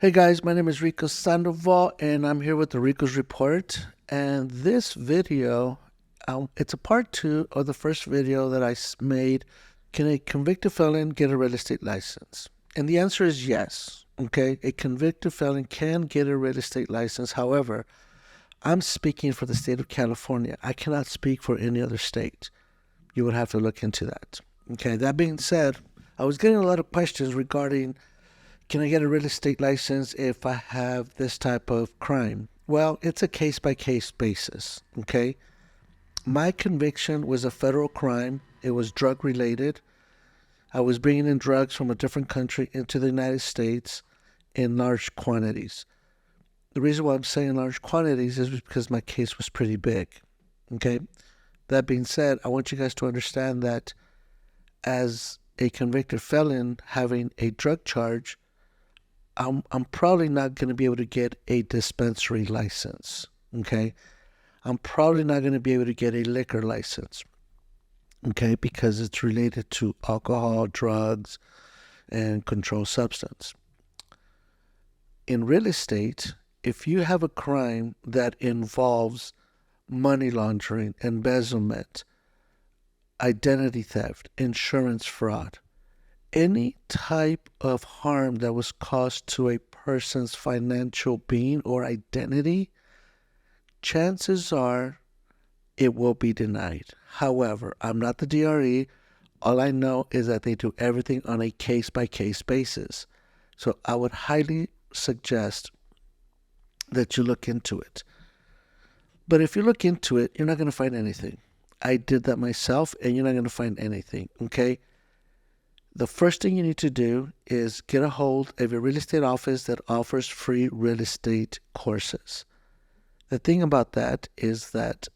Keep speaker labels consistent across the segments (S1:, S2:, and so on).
S1: Hey guys, my name is Rico Sandoval and I'm here with the Rico's Report. And this video, it's a part two of the first video that I made. Can a convicted felon get a real estate license? And the answer is yes. Okay, a convicted felon can get a real estate license. However, I'm speaking for the state of California. I cannot speak for any other state. You would have to look into that. Okay, that being said, I was getting a lot of questions regarding, can I get a real estate license if I have this type of crime? Well, it's a case by case basis, okay? My conviction was a federal crime. It was drug related. I was bringing in drugs from a different country into the United States in large quantities. The reason why I'm saying large quantities is because my case was pretty big, okay? That being said, I want you guys to understand that as a convicted felon having a drug charge, I'm probably not going to be able to get a dispensary license, okay? I'm probably not going to be able to get a liquor license, okay, because it's related to alcohol, drugs, and controlled substance. In real estate, if you have a crime that involves money laundering, embezzlement, identity theft, insurance fraud, any type of harm that was caused to a person's financial being or identity, chances are it will be denied. However, I'm not the DRE. All I know is that they do everything on a case-by-case basis. So I would highly suggest that you look into it. But if you look into it, you're not going to find anything. I did that myself, and you're not going to find anything, okay? The first thing you need to do is get a hold of a real estate office that offers free real estate courses. The thing about that is that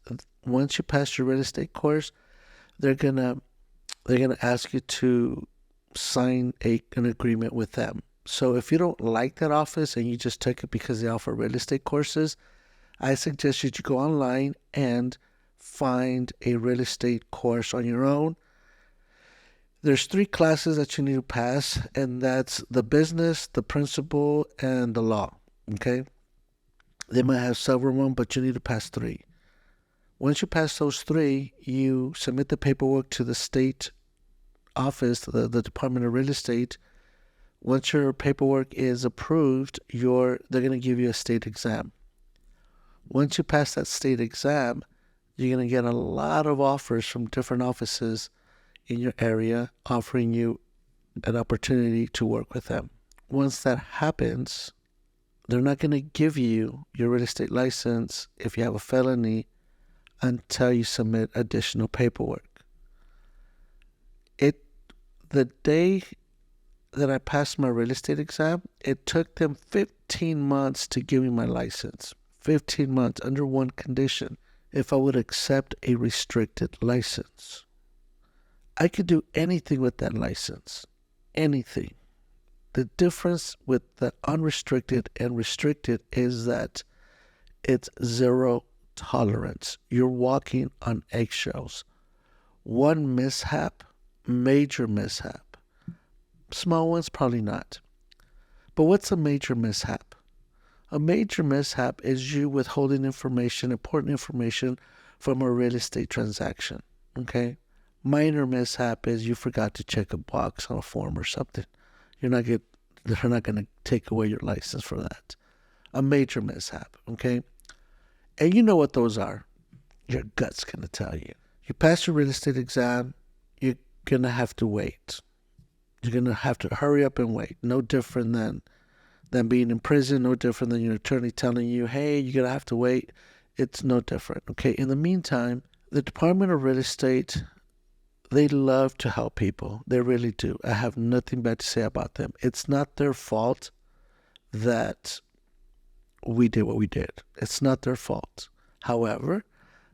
S1: once you pass your real estate course, they're gonna ask you to sign an agreement with them. So if you don't like that office and you just took it because they offer real estate courses, I suggest you to go online and find a real estate course on your own. There's 3 classes that you need to pass, and that's the business, the principal, and the law, okay? They might have several ones, but you need to pass 3. Once you pass those 3, you submit the paperwork to the state office, the Department of Real Estate. Once your paperwork is approved, they're going to give you a state exam. Once you pass that state exam, you're going to get a lot of offers from different offices in your area offering you an opportunity to work with them. Once that happens, they're not going to give you your real estate license if you have a felony until you submit additional paperwork. The day that I passed my real estate exam, it took them 15 months to give me my license. 15 months under one condition: if I would accept a restricted license. I could do anything with that license. Anything. The difference with the unrestricted and restricted is that it's zero tolerance. You're walking on eggshells. One mishap, major mishap. Small ones, probably not. But what's a major mishap? A major mishap is you withholding information, important information, from a real estate transaction. Okay? Minor mishap is you forgot to check a box on a form or something. They're not going to take away your license for that. A major mishap, okay? And you know what those are. Your gut's going to tell you. You pass your real estate exam, you're going to have to wait. You're going to have to hurry up and wait. No different than being in prison, no different than your attorney telling you, hey, you're going to have to wait. It's no different, okay? In the meantime, the Department of Real Estate, they love to help people. They really do. I have nothing bad to say about them. It's not their fault that we did what we did. It's not their fault. However,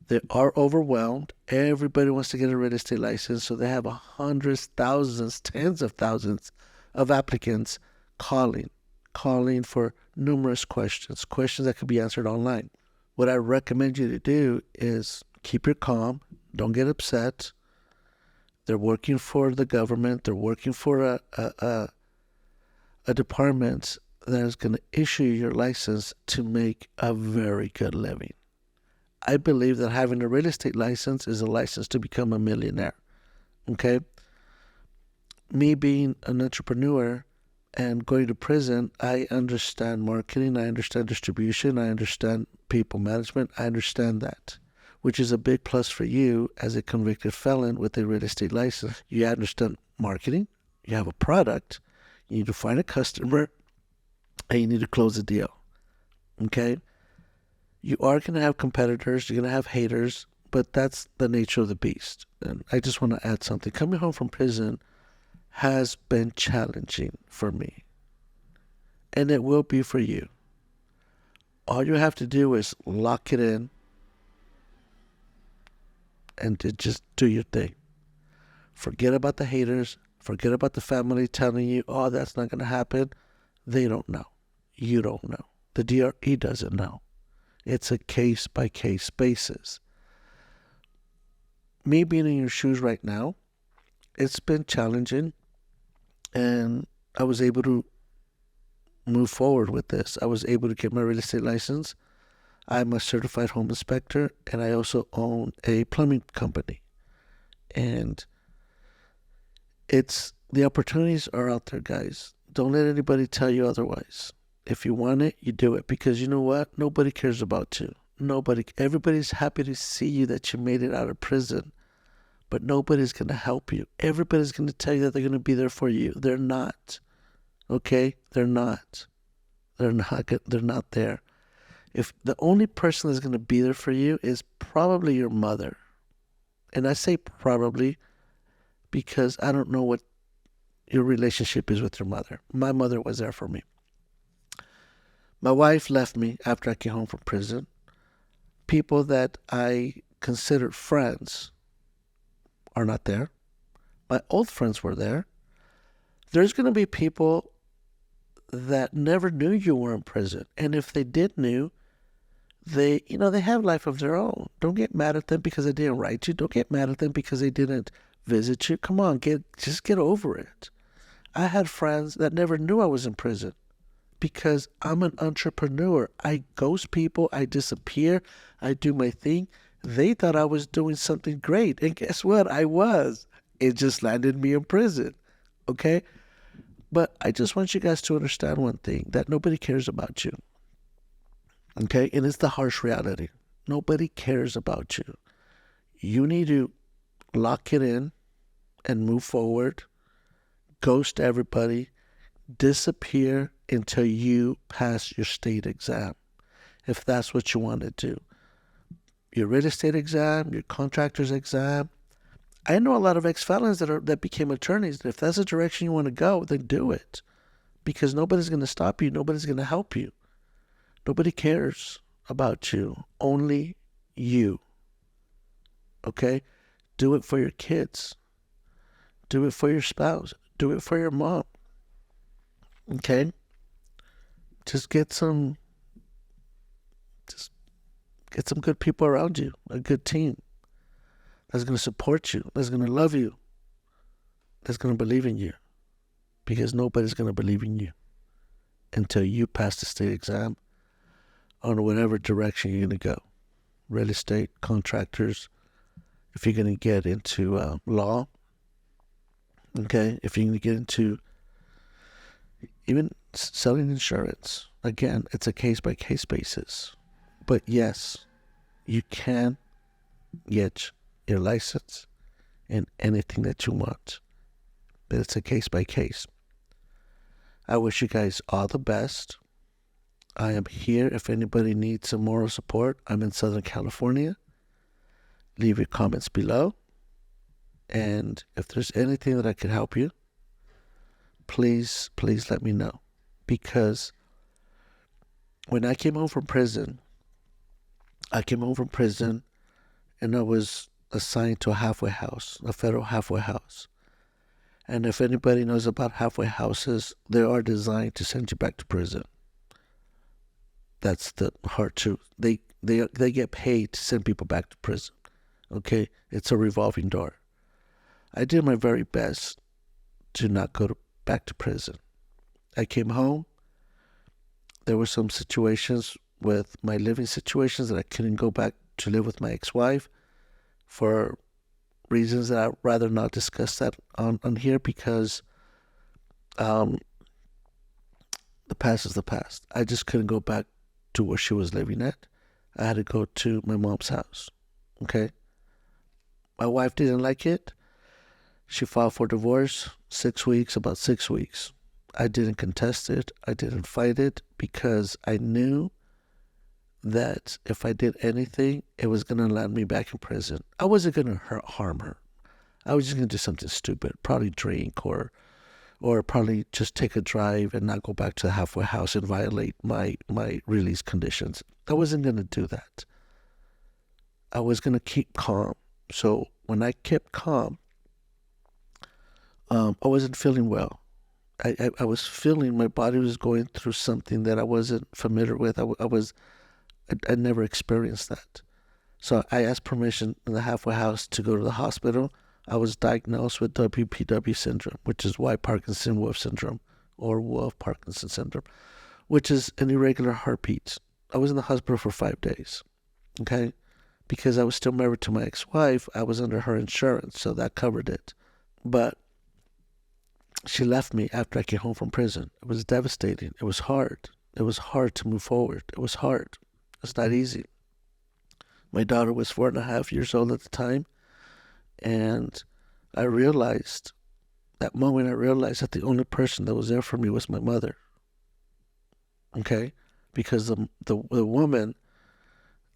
S1: they are overwhelmed. Everybody wants to get a real estate license, so they have hundreds, thousands, tens of thousands of applicants calling for numerous questions that could be answered online. What I recommend you to do is keep your calm. Don't get upset. They're working for the government. They're working for a department that is going to issue your license to make a very good living. I believe that having a real estate license is a license to become a millionaire. Okay? Me being an entrepreneur and going to prison, I understand marketing, I understand distribution, I understand people management, I understand that, which is a big plus for you as a convicted felon with a real estate license. You understand marketing, you have a product, you need to find a customer, and you need to close the deal. Okay? You are going to have competitors, you're going to have haters, but that's the nature of the beast. And I just want to add something. Coming home from prison has been challenging for me, and it will be for you. All you have to do is lock it in and to just do your thing. Forget about the haters. Forget about the family telling you, oh, that's not going to happen. They don't know. You don't know. The DRE doesn't know. It's a case-by-case basis. Me being in your shoes right now, it's been challenging, and I was able to move forward with this. I was able to get my real estate license. I'm a certified home inspector, and I also own a plumbing company. And the opportunities are out there, guys. Don't let anybody tell you otherwise. If you want it, you do it. Because you know what? Nobody cares about you. Everybody's happy to see you that you made it out of prison. But nobody's going to help you. Everybody's going to tell you that they're going to be there for you. They're not. Okay? They're not. They're not there. If the only person that's going to be there for you is probably your mother. And I say probably because I don't know what your relationship is with your mother. My mother was there for me. My wife left me after I came home from prison. People that I considered friends are not there. My old friends were there. There's going to be people that never knew you were in prison. And if they did knew, they have life of their own. Don't get mad at them because they didn't write you. Don't get mad at them because they didn't visit you. Come on, just get over it. I had friends that never knew I was in prison because I'm an entrepreneur. I ghost people. I disappear. I do my thing. They thought I was doing something great. And guess what? I was. It just landed me in prison. Okay? But I just want you guys to understand one thing, that nobody cares about you. Okay? And it's the harsh reality. Nobody cares about you. You need to lock it in and move forward. Ghost everybody. Disappear until you pass your state exam, if that's what you want to do. Your real estate exam, your contractor's exam. I know a lot of ex-felons that became attorneys. If that's the direction you want to go, then do it. Because nobody's going to stop you. Nobody's going to help you. Nobody cares about you. Only you. Okay? Do it for your kids. Do it for your spouse. Do it for your mom. Okay? Just get some good people around you. A good team that's going to support you, that's going to love you, that's going to believe in you. Because nobody's going to believe in you until you pass the state exam on whatever direction you're going to go. Real estate, contractors, if you're going to get into law, okay, if you're going to get into even selling insurance. Again, it's a case-by-case basis. But yes, you can get your license in anything that you want. But it's a case-by-case. I wish you guys all the best. I am here if anybody needs some moral support. I'm in Southern California. Leave your comments below. And if there's anything that I can help you, please let me know. Because when I came home from prison and I was assigned to a halfway house, a federal halfway house. And if anybody knows about halfway houses, they are designed to send you back to prison. That's the hard truth. They get paid to send people back to prison. Okay? It's a revolving door. I did my very best to not go back to prison. I came home. There were some situations with my living situations that I couldn't go back to live with my ex-wife for reasons that I'd rather not discuss that on here, because the past is the past. I just couldn't go back to where she was living at. I had to go to my mom's house. Okay? My wife didn't like it. She filed for divorce. About 6 weeks. I didn't contest it. I didn't fight it, because I knew that if I did anything, it was going to land me back in prison. I wasn't going to harm her. I was just going to do something stupid, probably drink or probably just take a drive and not go back to the halfway house and violate my release conditions. I wasn't going to do that. I was going to keep calm. So when I kept calm, I wasn't feeling well. I was feeling my body was going through something that I wasn't familiar with. I never experienced that. So I asked permission in the halfway house to go to the hospital. I was diagnosed with WPW syndrome, which is white Parkinson-Wolf syndrome, or Wolf-Parkinson syndrome, which is an irregular heartbeat. I was in the hospital for 5 days, okay? Because I was still married to my ex-wife, I was under her insurance, so that covered it. But she left me after I came home from prison. It was devastating. It was hard. It was hard to move forward. It was hard. It's not easy. My daughter was 4.5 years old at the time, and I realized that the only person that was there for me was my mother. Okay? Because the woman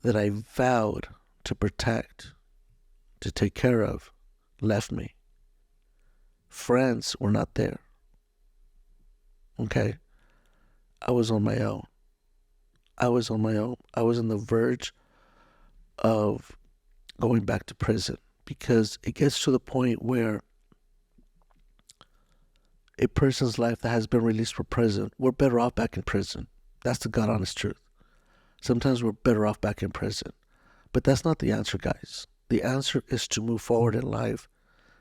S1: that I vowed to protect, to take care of, left me. Friends were not there. Okay? I was on my own. I was on the verge of going back to prison, because it gets to the point where a person's life that has been released from prison, we're better off back in prison. That's the God honest truth. Sometimes we're better off back in prison. But that's not the answer, guys. The answer is to move forward in life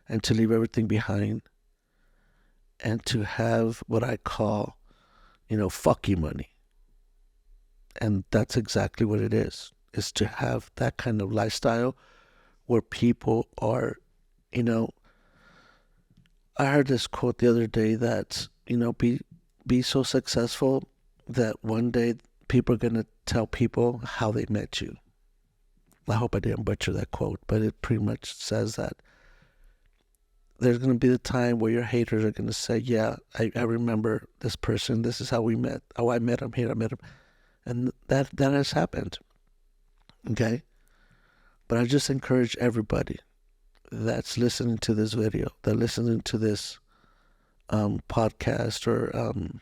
S1: and to leave everything behind and to have what I call, fuck you money. And that's exactly what it is to have that kind of lifestyle where people are, I heard this quote the other day that, be so successful that one day people are going to tell people how they met you. I hope I didn't butcher that quote, but it pretty much says that there's going to be the time where your haters are going to say, yeah, I remember this person. This is how we met. Oh, I met him here. I met him. And that has happened. Okay? But I just encourage everybody that's listening to this video, that listening to this podcast or on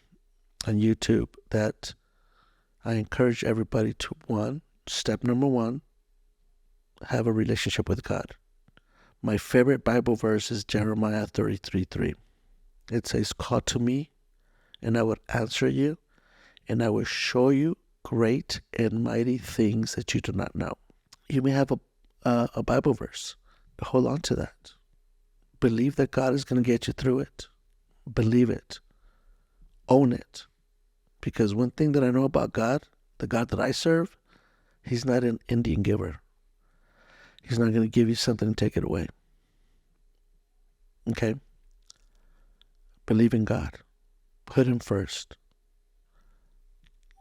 S1: YouTube, that I encourage everybody to, step number one, have a relationship with God. My favorite Bible verse is Jeremiah 33:3. It says, call to me, and I will answer you, and I will show you great and mighty things that you do not know. You may have a Bible verse. Hold on to that. Believe that God is going to get you through it. Believe it. Own it. Because one thing that I know about God, the God that I serve, He's not an Indian giver. He's not going to give you something and take it away. Okay? Believe in God. Put Him first.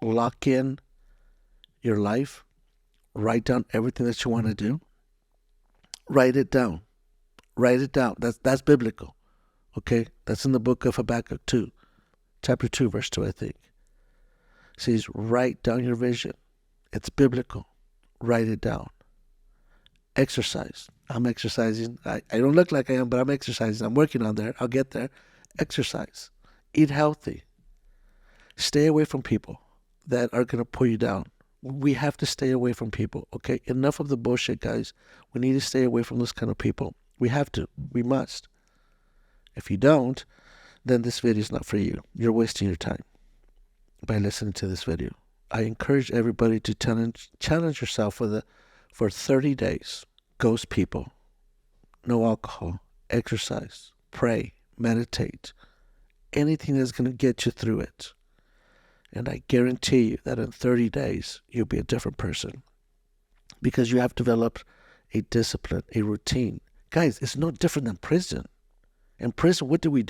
S1: Lock in your life. Write down everything that you want to do. Write it down. Write it down. That's biblical. Okay? That's in the book of Habakkuk 2. Chapter 2, verse 2, I think. It says, write down your vision. It's biblical. Write it down. Exercise. I'm exercising. I don't look like I am, but I'm exercising. I'm working on that. I'll get there. Exercise. Eat healthy. Stay away from people that are going to pull you down. We have to stay away from people, okay? Enough of the bullshit, guys. We need to stay away from those kind of people. We have to. We must. If you don't, then this video is not for you. You're wasting your time by listening to this video. I encourage everybody to challenge yourself for 30 days. Ghost people. No alcohol. Exercise. Pray. Meditate. Anything that's going to get you through it. And I guarantee you that in 30 days, you'll be a different person because you have developed a discipline, a routine. Guys, it's no different than prison. In prison, what do? We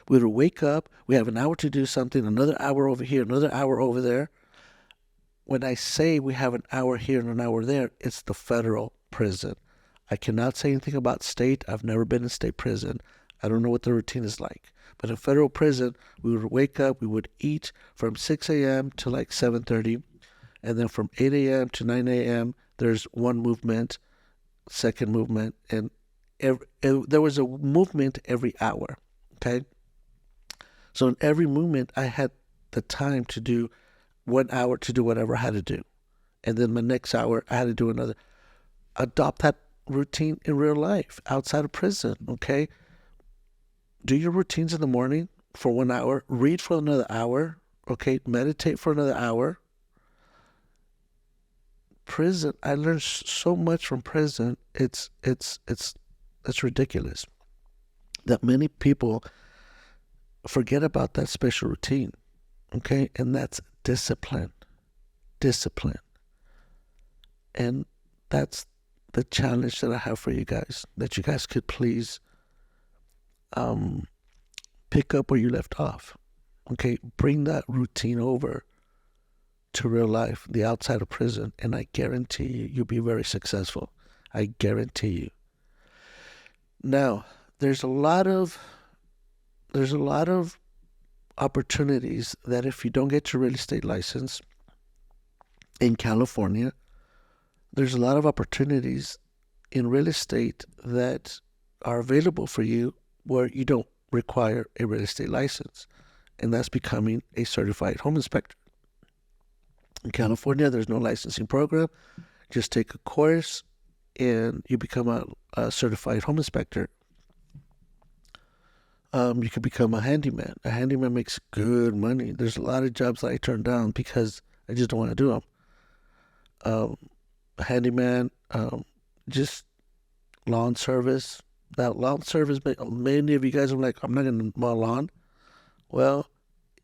S1: would wake up, we have an hour to do something, another hour over here, another hour over there. When I say we have an hour here and an hour there, it's the federal prison. I cannot say anything about state. I've never been in state prison. I don't know what the routine is like. But in federal prison, we would wake up, we would eat from 6 a.m. to like 7:30. And then from 8 a.m. to 9 a.m., there's one movement, second movement. And there was a movement every hour, okay? So in every movement, I had the time to do 1 hour to do whatever I had to do. And then my next hour, I had to do another. Adopt that routine in real life, outside of prison, okay? Do your routines in the morning for 1 hour. Read for another hour, okay? Meditate for another hour. Prison, I learned so much from prison. It's ridiculous that many people forget about that special routine, okay? And that's discipline. And that's the challenge that I have for you guys, that you guys could please pick up where you left off, okay? Bring that routine over to real life, the outside of prison, and I guarantee you, you'll be very successful. I guarantee you. Now, there's a lot of opportunities that if you don't get your real estate license in California, there's a lot of opportunities in real estate that are available for you where you don't require a real estate license, and that's becoming a certified home inspector. In California, there's no licensing program. Just take a course and you become a certified home inspector. You could become a handyman. A handyman makes good money. There's a lot of jobs that I turned down because I just don't want to do them. A handyman, just lawn service. That lawn service, many of you guys are like, I'm not going to mow lawn. Well,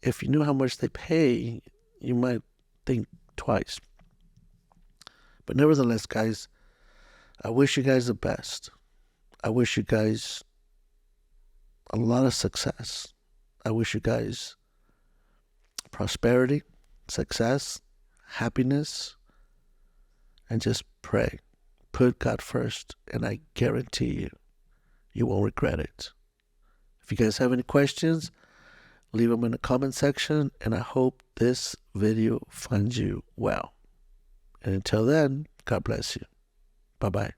S1: if you knew how much they pay, you might think twice. But nevertheless, guys, I wish you guys the best. I wish you guys a lot of success. I wish you guys prosperity, success, happiness, and just pray. Put God first, and I guarantee you, you won't regret it. If you guys have any questions, leave them in the comment section, and I hope this video finds you well. And until then, God bless you. Bye-bye.